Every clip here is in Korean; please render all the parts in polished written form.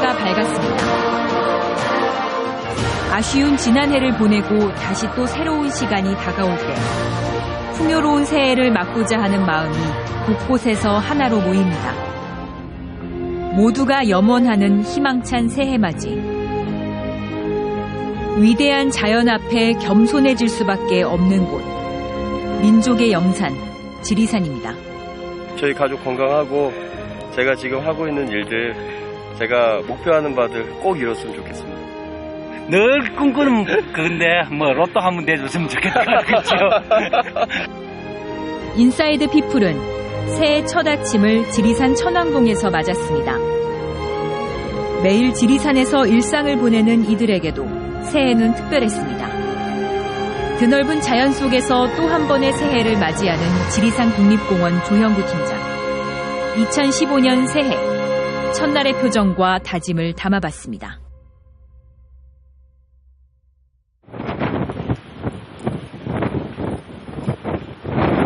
해가 밝았습니다. 아쉬운 지난해를 보내고 다시 또 새로운 시간이 다가올 때 풍요로운 새해를 맞고자 하는 마음이 곳곳에서 하나로 모입니다. 모두가 염원하는 희망찬 새해맞이. 위대한 자연 앞에 겸손해질 수밖에 없는 곳. 민족의 영산, 지리산입니다. 저희 가족 건강하고 제가 지금 하고 있는 일들, 제가 목표하는 바들 꼭 이뤘으면 좋겠습니다. 늘 꿈꾸는 건데 로또 한번 내줬으면 좋겠다. 그렇죠? 인사이드 피플은 새해 첫 아침을 지리산 천왕봉에서 맞았습니다. 매일 지리산에서 일상을 보내는 이들에게도 새해는 특별했습니다. 드넓은 자연 속에서 또 한 번의 새해를 맞이하는 지리산 국립공원 조형구 팀장. 2015년 새해, 첫날의 표정과 다짐을 담아봤습니다.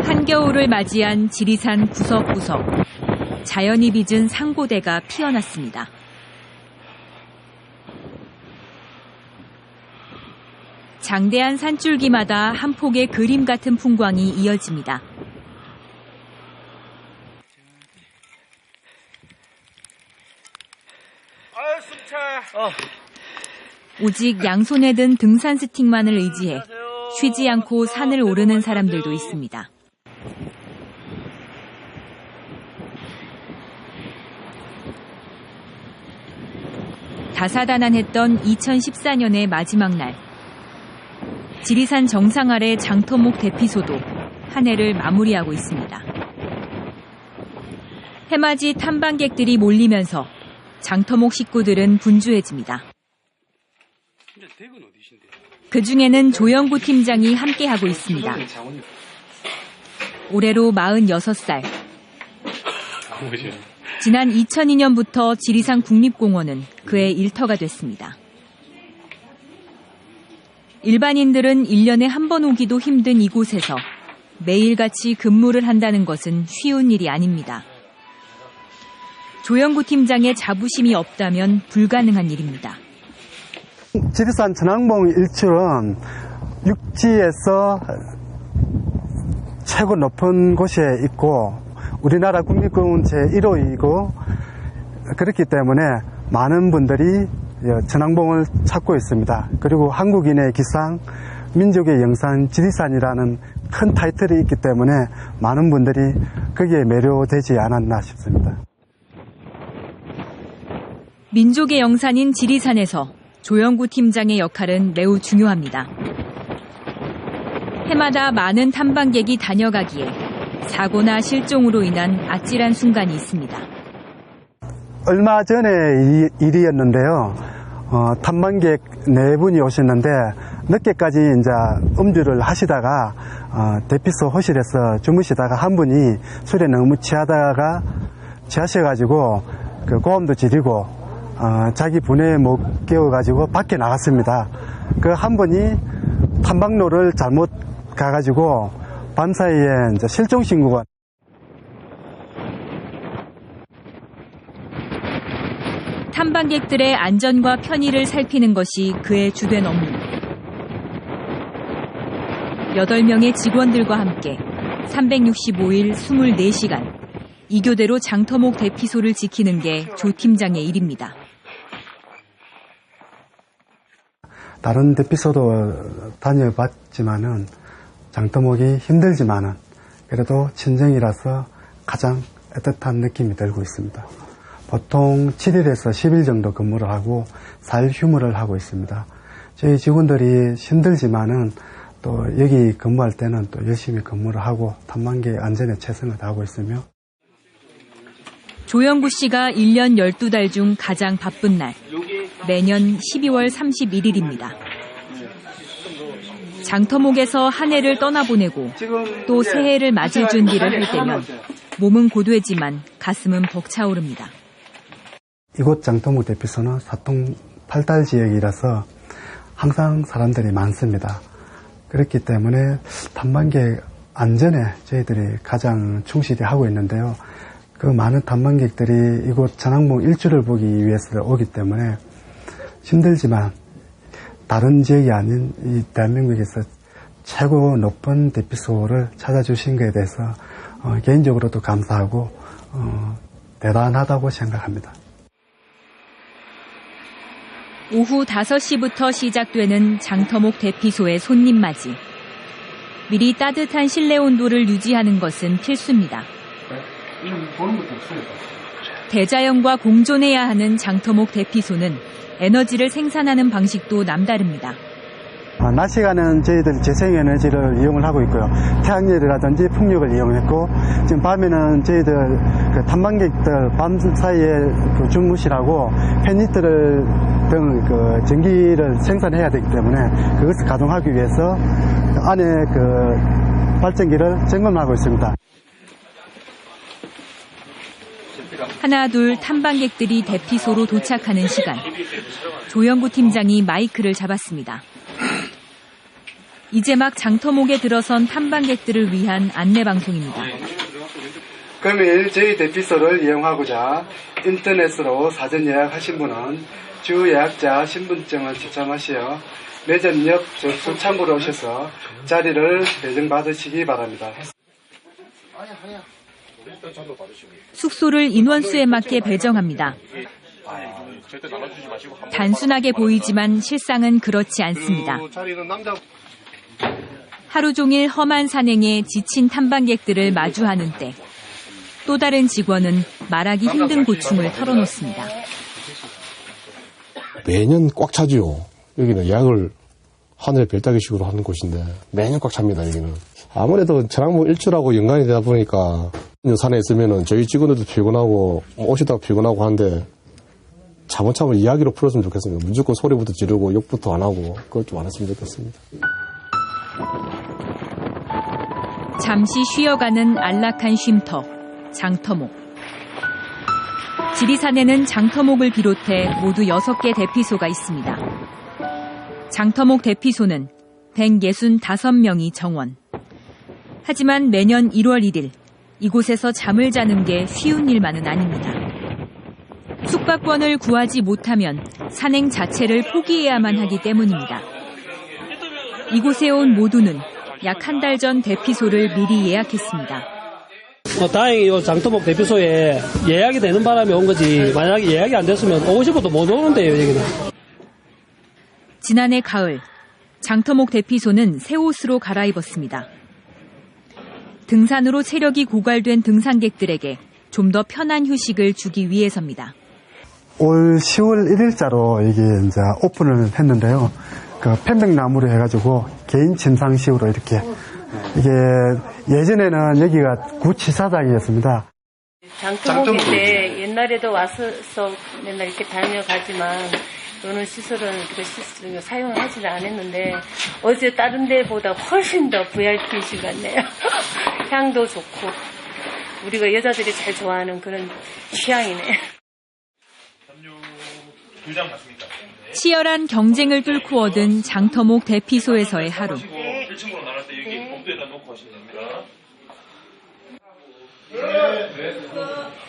한겨울을 맞이한 지리산 구석구석. 자연이 빚은 상고대가 피어났습니다. 장대한 산줄기마다 한 폭의 그림 같은 풍광이 이어집니다. 오직 양손에 든 등산 스틱만을 의지해 쉬지 않고 산을 오르는 사람들도 있습니다. 다사다난했던 2014년의 마지막 날. 지리산 정상 아래 장터목 대피소도 한 해를 마무리하고 있습니다. 해맞이 탐방객들이 몰리면서 장터목 식구들은 분주해집니다. 그중에는 조영구 팀장이 함께하고 있습니다. 올해로 46살. 지난 2002년부터 지리산 국립공원은 그의 일터가 됐습니다. 일반인들은 1년에 한 번 오기도 힘든 이곳에서 매일같이 근무를 한다는 것은 쉬운 일이 아닙니다. 조영구 팀장의 자부심이 없다면 불가능한 일입니다. 지리산 천왕봉 일출은 육지에서 최고 높은 곳에 있고 우리나라 국립공원 제1호이고 그렇기 때문에 많은 분들이 천왕봉을 찾고 있습니다. 그리고 한국인의 기상, 민족의 영산 지리산이라는 큰 타이틀이 있기 때문에 많은 분들이 거기에 매료되지 않았나 싶습니다. 민족의 영산인 지리산에서 조영구 팀장의 역할은 매우 중요합니다. 해마다 많은 탐방객이 다녀가기에 사고나 실종으로 인한 아찔한 순간이 있습니다. 얼마 전에 일이었는데요. 탐방객 4분이 오셨는데 늦게까지 이제 음주를 하시다가 대피소 호실에서 주무시다가 한 분이 술에 너무 취하셔가지고 그 고함도 지르고 자기 분에 못 깨워가지고 밖에 나갔습니다. 그 한 분이 탐방로를 잘못 가가지고 밤사이에 이제 실종 신고가. 탐방객들의 안전과 편의를 살피는 것이 그의 주된 업무. 8명의 직원들과 함께 365일 24시간 이교대로 장터목 대피소를 지키는 게 조 팀장의 일입니다. 다른 대피소도 다녀봤지만은 장터목이 힘들지만은 그래도 친정이라서 가장 애틋한 느낌이 들고 있습니다. 보통 7일에서 10일 정도 근무를 하고 4일 휴무를 하고 있습니다. 저희 직원들이 힘들지만은 또 여기 근무할 때는 또 열심히 근무를 하고 탐방객 안전에 최선을 다하고 있으며. 조영구 씨가 1년 12달 중 가장 바쁜 날, 매년 12월 31일입니다. 장터목에서 한 해를 떠나보내고 또 새해를 맞을 준비를 할 때면 몸은 고되지만 가슴은 벅차오릅니다. 이곳 장터목 대피소는 사통 8달 지역이라서 항상 사람들이 많습니다. 그렇기 때문에 탐방객 안전에 저희들이 가장 충실히 하고 있는데요. 그 많은 탐방객들이 이곳 전항봉 일주를 보기 위해서 오기 때문에 힘들지만 다른 지역이 아닌 이 대한민국에서 최고 높은 대피소를 찾아주신 것에 대해서 개인적으로도 감사하고 대단하다고 생각합니다. 오후 5시부터 시작되는 장터목 대피소의 손님 맞이. 미리 따뜻한 실내 온도를 유지하는 것은 필수입니다. 대자연과 공존해야 하는 장터목 대피소는 에너지를 생산하는 방식도 남다릅니다. 낮 시간은 저희들이 재생에너지를 이용을 하고 있고요. 태양열이라든지 풍력을 이용했고, 지금 밤에는 저희들 그 탐방객들 밤 사이에 그 주무시라고 팬히터를 등 그 전기를 생산해야 되기 때문에 그것을 가동하기 위해서 안에 그 발전기를 점검하고 있습니다. 하나 둘 탐방객들이 대피소로 도착하는 시간. 조영구 팀장이 마이크를 잡았습니다. 이제 막 장터목에 들어선 탐방객들을 위한 안내방송입니다. 금일 저희 대피소를 이용하고자 인터넷으로 사전 예약하신 분은 주 예약자 신분증을 지참하시어 매점 옆 접수 창구로 오셔서 자리를 배정받으시기 바랍니다. 숙소를 인원수에 맞게 배정합니다. 단순하게 보이지만 실상은 그렇지 않습니다. 하루 종일 험한 산행에 지친 탐방객들을 마주하는 때 또 다른 직원은 말하기 힘든 고충을 털어놓습니다. 매년 꽉 차지요. 여기는 예약을 하늘의 별따기식으로 하는 곳인데 매년 꽉 찹니다. 여기는. 아무래도 전항봉 일주라고 연관이 되다 보니까 산에 있으면은 저희 직원들도 피곤하고 오시다가 피곤하고 하는데 차분차분 이야기로 풀었으면 좋겠습니다. 무조건 소리부터 지르고 욕부터 안 하고 그걸 좀 안 했으면 좋겠습니다. 잠시 쉬어가는 안락한 쉼터, 장터목. 지리산에는 장터목을 비롯해 모두 6개 대피소가 있습니다. 장터목 대피소는 165명이 정원. 하지만 매년 1월 1일 이곳에서 잠을 자는 게 쉬운 일만은 아닙니다. 숙박권을 구하지 못하면 산행 자체를 포기해야만 하기 때문입니다. 이곳에 온 모두는 약 한 달 전 대피소를 미리 예약했습니다. 다행히 이 장터목 대피소에 예약이 되는 바람에 온 거지 만약에 예약이 안 됐으면 오고 싶어도 못 오는데요, 여기는. 지난해 가을 장터목 대피소는 새 옷으로 갈아입었습니다. 등산으로 체력이 고갈된 등산객들에게 좀 더 편한 휴식을 주기 위해서입니다. 올 10월 1일자로 이게 이제 오픈을 했는데요. 그 편백나무로 해가지고 개인 침상식으로 이렇게 이게 예전에는 여기가 구치사장이었습니다. 장터목인데 옛날에도 와서 맨날 이렇게 다녀가지만 노는 시설은 사용을 하지는 않았는데 어제 다른 데보다 훨씬 더 VIP실 같네요. 향도 좋고 우리가 여자들이 잘 좋아하는 그런 취향이네. 치열한 경쟁을 뚫고 얻은 장터목 대피소에서의 하루.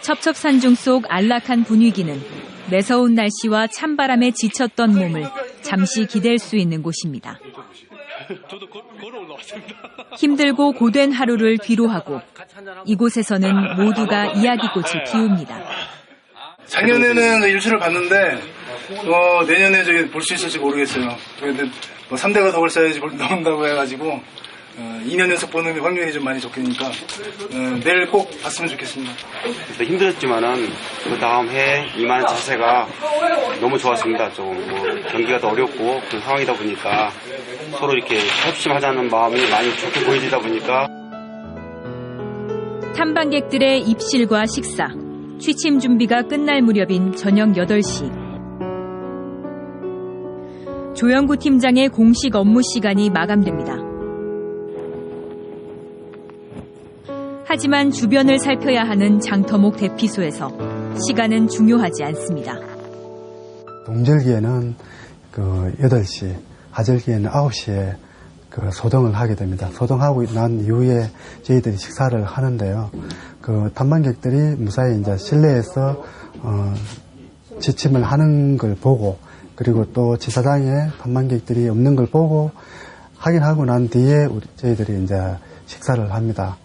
첩첩산중 속 안락한 분위기는 매서운 날씨와 찬바람에 지쳤던 몸을 잠시 기댈 수 있는 곳입니다. 힘들고 고된 하루를 뒤로하고 이곳에서는 모두가 이야기꽃을 피웁니다. 작년에는 일주를 봤는데 내년에 저기 볼 수 있을지 모르겠어요. 그런데 3대가 덕을 쌓아야지 나온다고 해가지고 2년 연속 보는 확률이 좀 많이 적으니까 내일 꼭 봤으면 좋겠습니다. 힘들었지만은 그 다음 해 임하는 자세가 너무 좋았습니다. 조금 경기가 더 어렵고 그런 상황이다 보니까 서로 이렇게 협심하자는 마음이 많이 좋게 보여지다 보니까 탐방객들의 입실과 식사, 취침 준비가 끝날 무렵인 저녁 8시. 조영구 팀장의 공식 업무 시간이 마감됩니다. 하지만 주변을 살펴야 하는 장터목 대피소에서 시간은 중요하지 않습니다. 동절기에는 8시, 하절기에는 9시에 그 소등을 하게 됩니다. 소등하고 난 이후에 저희들이 식사를 하는데요. 그 탐방객들이 무사히 이제 실내에서 지침을 하는 걸 보고, 그리고 또 지사장에 탐방객들이 없는 걸 보고 확인하고 난 뒤에 저희들이 이제 식사를 합니다.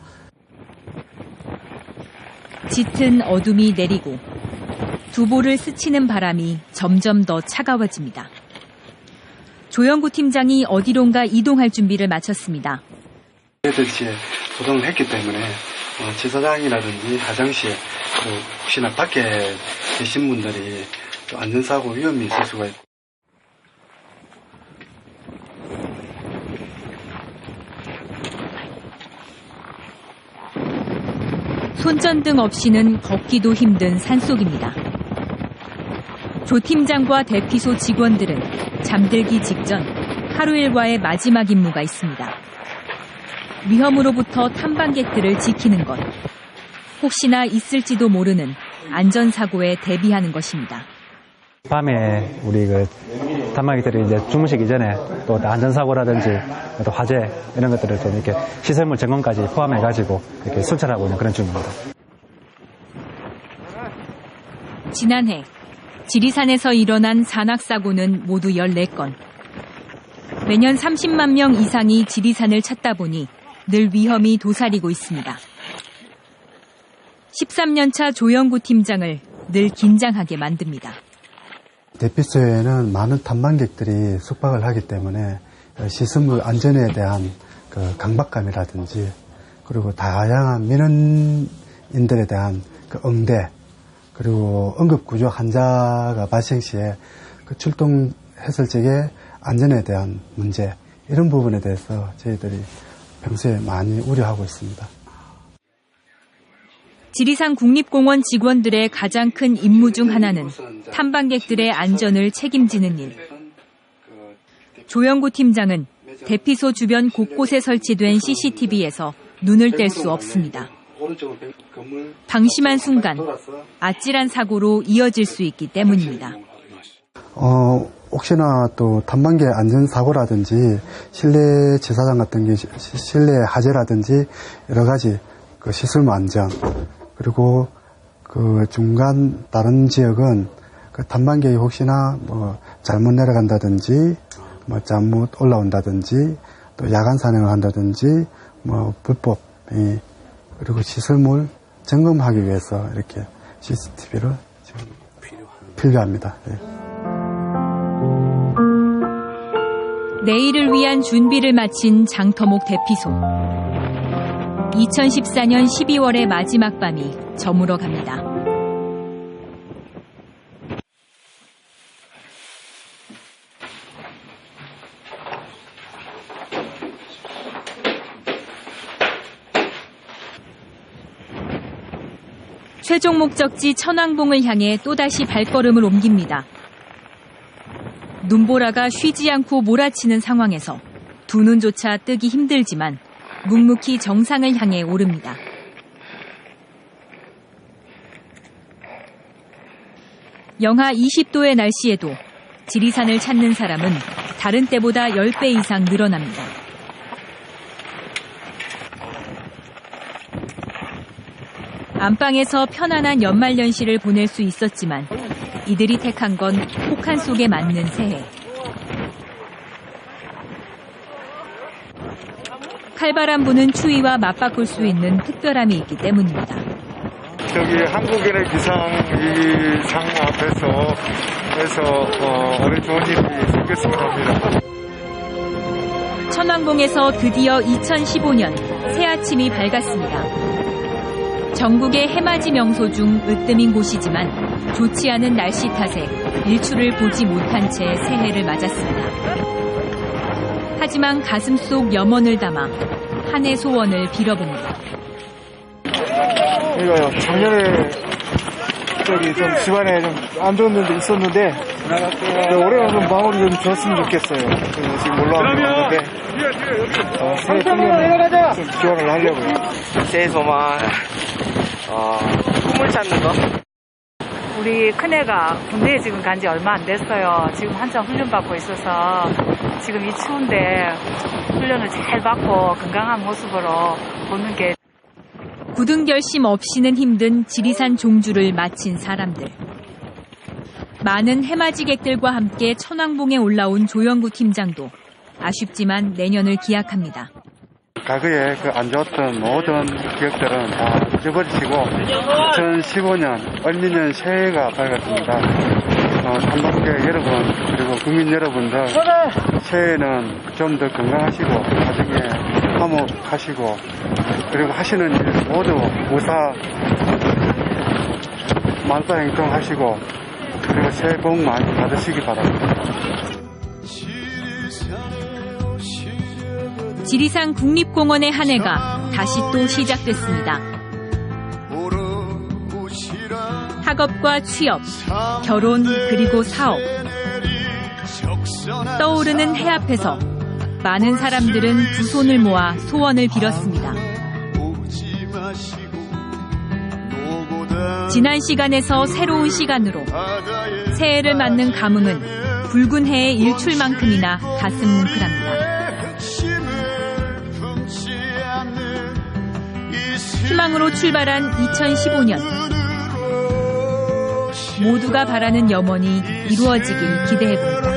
짙은 어둠이 내리고 두보를 스치는 바람이 점점 더 차가워집니다. 조영구 팀장이 어디론가 이동할 준비를 마쳤습니다. 8시에 소등을 했기 때문에 지사장이라든지 하장시에 혹시나 밖에 계신 분들이 또 안전사고 위험이 있을 수가 있고, 손전등 없이는 걷기도 힘든 산속입니다. 조 팀장과 대피소 직원들은 잠들기 직전 하루 일과의 마지막 임무가 있습니다. 위험으로부터 탐방객들을 지키는 것, 혹시나 있을지도 모르는 안전사고에 대비하는 것입니다. 밤에 우리 탐방객들이 이제 주무시기 전에 또 안전사고라든지 또 화재 이런 것들을 좀 이렇게 시설물 점검까지 포함해가지고 이렇게 순찰하고 있는 그런 중입니다. 지난해 지리산에서 일어난 산악사고는 모두 14건. 매년 30만 명 이상이 지리산을 찾다 보니 늘 위험이 도사리고 있습니다. 13년차 조영구 팀장을 늘 긴장하게 만듭니다. 대피소에는 많은 탐방객들이 숙박을 하기 때문에 시설물 안전에 대한 그 강박감이라든지, 그리고 다양한 민원인들에 대한 그 응대, 그리고 응급구조 환자가 발생 시에 그 출동했을 적에 안전에 대한 문제, 이런 부분에 대해서 저희들이 평소에 많이 우려하고 있습니다. 지리산 국립공원 직원들의 가장 큰 임무 중 하나는 탐방객들의 안전을 책임지는 일. 조영구 팀장은 대피소 주변 곳곳에 설치된 CCTV에서 눈을 뗄 수 없습니다. 방심한 순간 아찔한 사고로 이어질 수 있기 때문입니다. 혹시나 또 탐방객 안전사고라든지 실내 제사장 같은 게 실내 화재라든지 여러 가지 그 시설물 안전, 그리고 그 중간 다른 지역은 그 탐방객이 혹시나 뭐 잘못 내려간다든지, 뭐 잘못 올라온다든지, 또 야간 산행을 한다든지, 뭐 불법, 그리고 시설물 점검하기 위해서 이렇게 CCTV를 지금 필요합니다. 예. 내일을 위한 준비를 마친 장터목 대피소. 2014년 12월의 마지막 밤이 저물어 갑니다. 최종 목적지 천왕봉을 향해 또다시 발걸음을 옮깁니다. 눈보라가 쉬지 않고 몰아치는 상황에서 두 눈조차 뜨기 힘들지만 묵묵히 정상을 향해 오릅니다. 영하 20도의 날씨에도 지리산을 찾는 사람은 다른 때보다 10배 이상 늘어납니다. 안방에서 편안한 연말연시를 보낼 수 있었지만 이들이 택한 건 혹한 속에 맞는 새해. 칼바람 부는 추위와 맞바꿀 수 있는 특별함이 있기 때문입니다. 저기 한국인의 기상 앞에서 어느 좋은 일이 생겼으면 합니다. 천왕봉에서 드디어 2015년 새 아침이 밝았습니다. 전국의 해맞이 명소 중 으뜸인 곳이지만 좋지 않은 날씨 탓에 일출을 보지 못한 채 새해를 맞았습니다. 하지만 가슴속 염원을 담아 한 해 소원을 빌어봅니다. 이거요. 작년에 좀 집안에 좀 안 좋은 일도 있었는데 올해는 좀 마무리 좀 좋았으면 좋겠어요. 지금 올라왔는데 새해 꿈을 좀 기원을 하려고요. 새해 소망 꿈을 찾는 거. 우리 큰애가 군대에 지금 간 지 얼마 안 됐어요. 지금 한참 훈련 받고 있어서 지금 이 추운데 훈련을 잘 받고 건강한 모습으로 보는 게 굳은 결심 없이는 힘든 지리산 종주를 마친 사람들. 많은 해맞이객들과 함께 천왕봉에 올라온 조영구 팀장도 아쉽지만 내년을 기약합니다. 과거에 그 안 좋았던 모든 기억들은 다 잊어버리시고 2015년 을미년 새해가 밝았습니다. 탐방객 여러분 그리고 국민 여러분들 새해에는 좀 더 건강하시고 나중에 화목하시고 그리고 하시는 일 모두 만사 행동하시고 그리고 새해 복 많이 받으시기 바랍니다. 지리산 국립공원의 한 해가 다시 또 시작됐습니다. 학업과 취업, 결혼 그리고 사업. 떠오르는 해 앞에서 많은 사람들은 두 손을 모아 소원을 빌었습니다. 지난 시간에서 새로운 시간으로 새해를 맞는 감흥은 붉은 해의 일출만큼이나 가슴 뭉클합니다. 희망으로 출발한 2015년. 모두가 바라는 염원이 이루어지길 기대해봅니다.